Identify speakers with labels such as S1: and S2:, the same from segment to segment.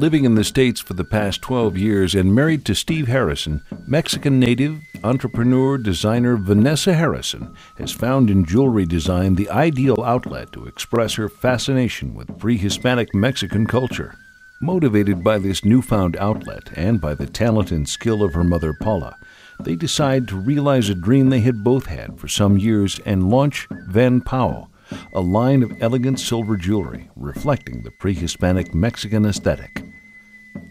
S1: Living in the States for the past 12 years and married to Steve Harrison, Mexican native, entrepreneur, designer Vanessa Harrison has found in jewelry design the ideal outlet to express her fascination with pre-Hispanic Mexican culture. Motivated by this newfound outlet and by the talent and skill of her mother Paula, they decide to realize a dream they had both had for some years and launch VANPAO, a line of elegant silver jewelry reflecting the pre-Hispanic Mexican aesthetic.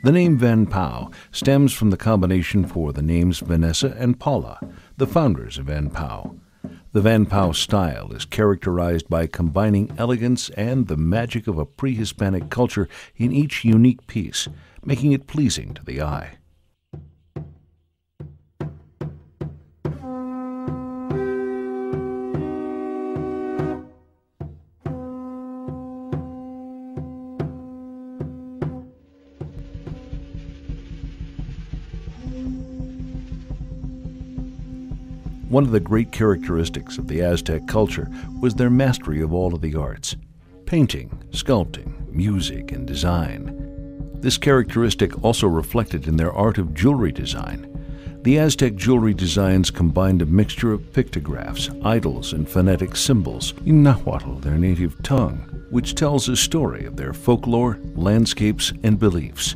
S1: The name VANPAO stems from the combination for the names Vanessa and Paula, the founders of VANPAO. The VANPAO style is characterized by combining elegance and the magic of a pre-Hispanic culture in each unique piece, making it pleasing to the eye. One of the great characteristics of the Aztec culture was their mastery of all of the arts: painting, sculpting, music, and design. This characteristic also reflected in their art of jewelry design. The Aztec jewelry designs combined a mixture of pictographs, idols, and phonetic symbols in Nahuatl, their native tongue, which tells a story of their folklore, landscapes, and beliefs.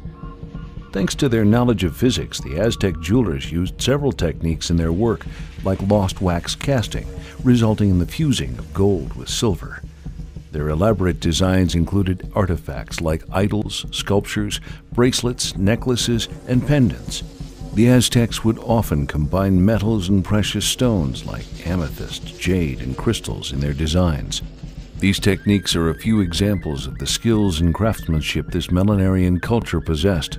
S1: Thanks to their knowledge of physics, the Aztec jewelers used several techniques in their work, like lost wax casting, resulting in the fusing of gold with silver. Their elaborate designs included artifacts like idols, sculptures, bracelets, necklaces, and pendants. The Aztecs would often combine metals and precious stones like amethyst, jade, and crystals in their designs. These techniques are a few examples of the skills and craftsmanship this millenarian culture possessed.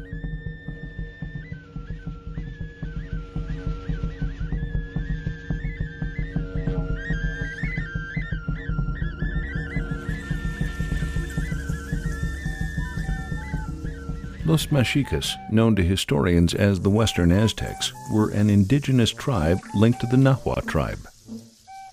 S1: Los Mexicas, known to historians as the Western Aztecs, were an indigenous tribe linked to the Nahuatl tribe.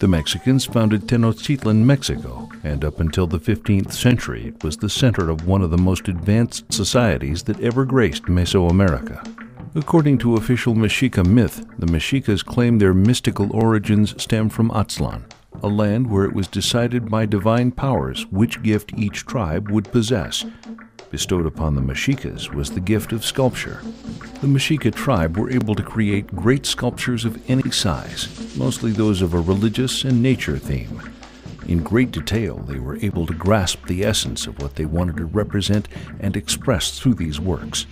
S1: The Mexicans founded Tenochtitlan, Mexico, and up until the 15th century it was the center of one of the most advanced societies that ever graced Mesoamerica. According to official Mexica myth, the Mexicas claim their mystical origins stem from Aztlan, a land where it was decided by divine powers which gift each tribe would possess. Bestowed upon the Mexicas was the gift of sculpture. The Mexica tribe were able to create great sculptures of any size, mostly those of a religious and nature theme. In great detail, they were able to grasp the essence of what they wanted to represent and express through these works.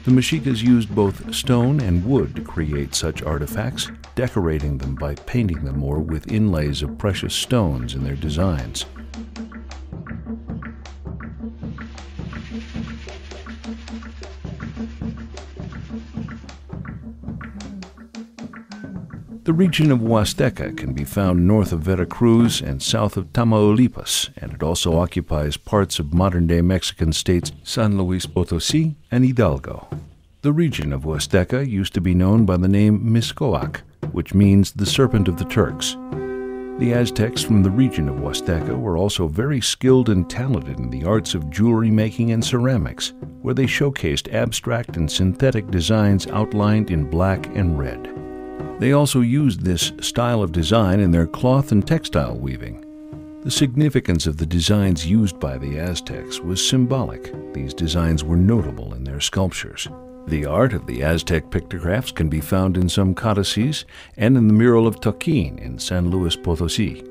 S1: The Mexicas used both stone and wood to create such artifacts, decorating them by painting them or with inlays of precious stones in their designs. The region of Huasteca can be found north of Veracruz and south of Tamaulipas, and it also occupies parts of modern-day Mexican states San Luis Potosí and Hidalgo. The region of Huasteca used to be known by the name Mixcoac, which means the Serpent of the Turks. The Aztecs from the region of Huasteca were also very skilled and talented in the arts of jewelry making and ceramics, where they showcased abstract and synthetic designs outlined in black and red. They also used this style of design in their cloth and textile weaving. The significance of the designs used by the Aztecs was symbolic. These designs were notable in their sculptures. The art of the Aztec pictographs can be found in some codices and in the mural of Toquín in San Luis Potosí.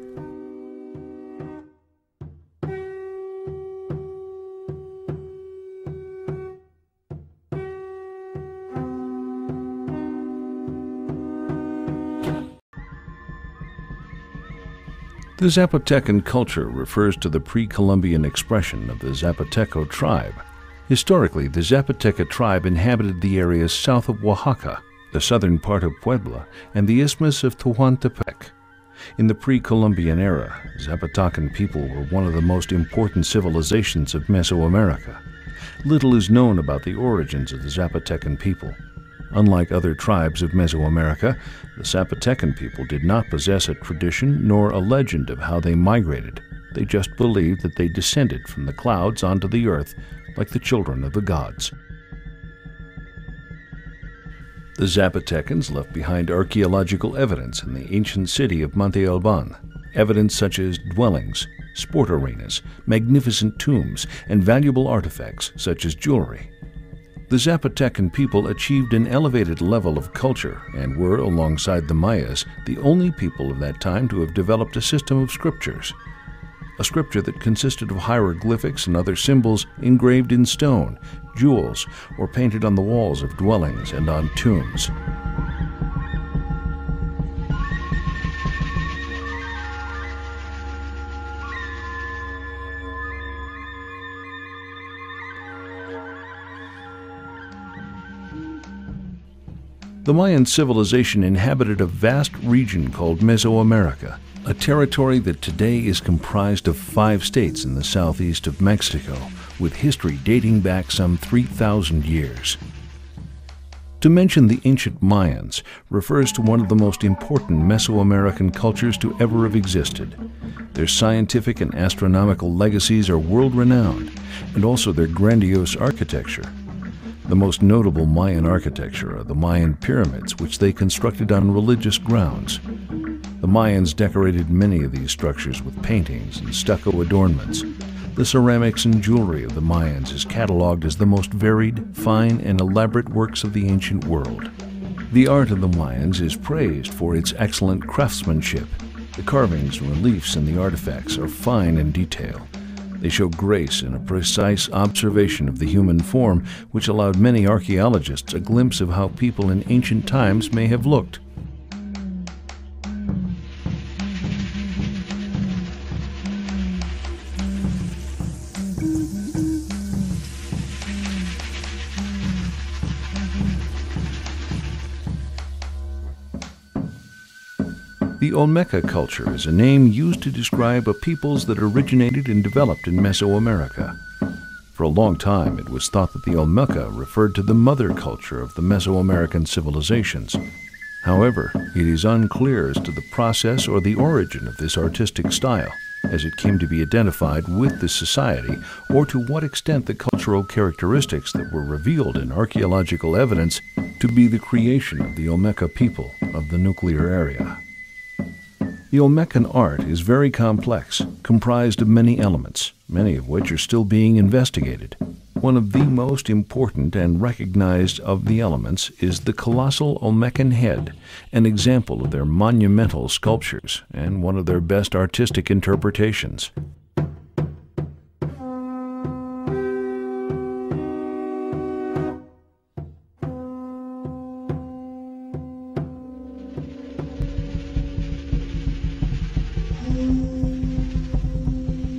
S1: The Zapotecan culture refers to the pre-Columbian expression of the Zapoteco tribe. Historically, the Zapoteca tribe inhabited the areas south of Oaxaca, the southern part of Puebla, and the Isthmus of Tehuantepec. In the pre-Columbian era, Zapotecan people were one of the most important civilizations of Mesoamerica. Little is known about the origins of the Zapotecan people. Unlike other tribes of Mesoamerica, the Zapotecan people did not possess a tradition nor a legend of how they migrated. They just believed that they descended from the clouds onto the earth, like the children of the gods. The Zapotecans left behind archaeological evidence in the ancient city of Monte Alban, evidence such as dwellings, sport arenas, magnificent tombs, and valuable artifacts such as jewelry. The Zapotecan people achieved an elevated level of culture and were, alongside the Mayas, the only people of that time to have developed a system of scriptures. A scripture that consisted of hieroglyphics and other symbols engraved in stone, jewels, or painted on the walls of dwellings and on tombs. The Mayan civilization inhabited a vast region called Mesoamerica, a territory that today is comprised of 5 states in the southeast of Mexico, with history dating back some 3,000 years. To mention the ancient Mayans refers to one of the most important Mesoamerican cultures to ever have existed. Their scientific and astronomical legacies are world-renowned, and also their grandiose architecture. The most notable Mayan architecture are the Mayan pyramids, which they constructed on religious grounds. The Mayans decorated many of these structures with paintings and stucco adornments. The ceramics and jewelry of the Mayans is cataloged as the most varied, fine, and elaborate works of the ancient world. The art of the Mayans is praised for its excellent craftsmanship. The carvings, reliefs, and the artifacts are fine in detail. They show grace and a precise observation of the human form, which allowed many archaeologists a glimpse of how people in ancient times may have looked. The Olmeca culture is a name used to describe a peoples that originated and developed in Mesoamerica. For a long time, it was thought that the Olmeca referred to the mother culture of the Mesoamerican civilizations. However, it is unclear as to the process or the origin of this artistic style, as it came to be identified with the society, or to what extent the cultural characteristics that were revealed in archaeological evidence to be the creation of the Olmeca people of the nuclear area. The Olmecan art is very complex, comprised of many elements, many of which are still being investigated. One of the most important and recognized of the elements is the colossal Olmecan head, an example of their monumental sculptures and one of their best artistic interpretations.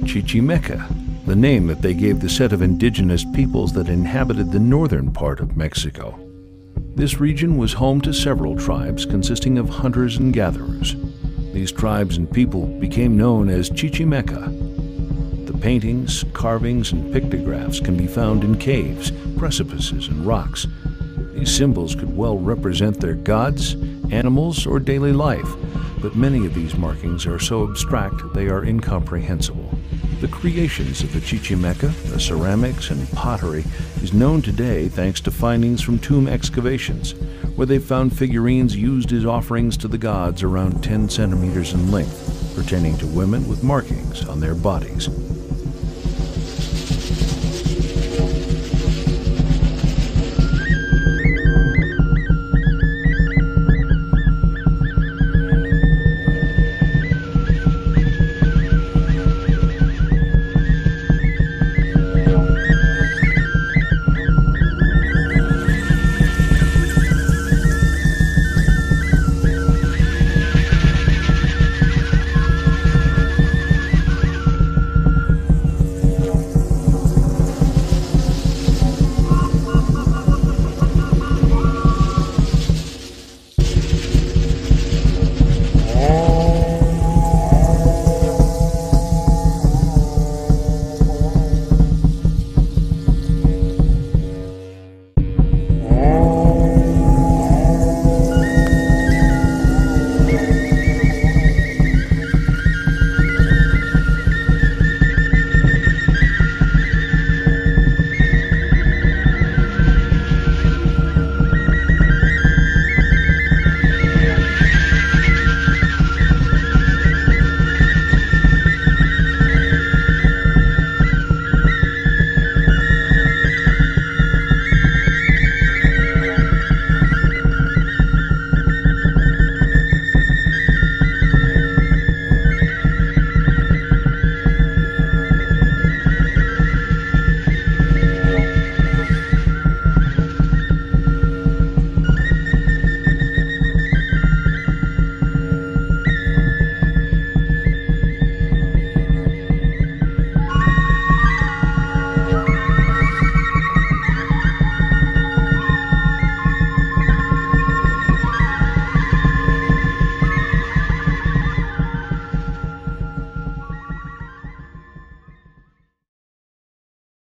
S1: Chichimeca, the name that they gave the set of indigenous peoples that inhabited the northern part of Mexico. This region was home to several tribes consisting of hunters and gatherers. These tribes and people became known as Chichimeca. The paintings, carvings, and pictographs can be found in caves, precipices, and rocks. These symbols could well represent their gods, animals, or daily life, but many of these markings are so abstract they are incomprehensible. The creations of the Chichimeca, the ceramics and pottery, is known today thanks to findings from tomb excavations, where they found figurines used as offerings to the gods around 10 centimeters in length, pertaining to women with markings on their bodies.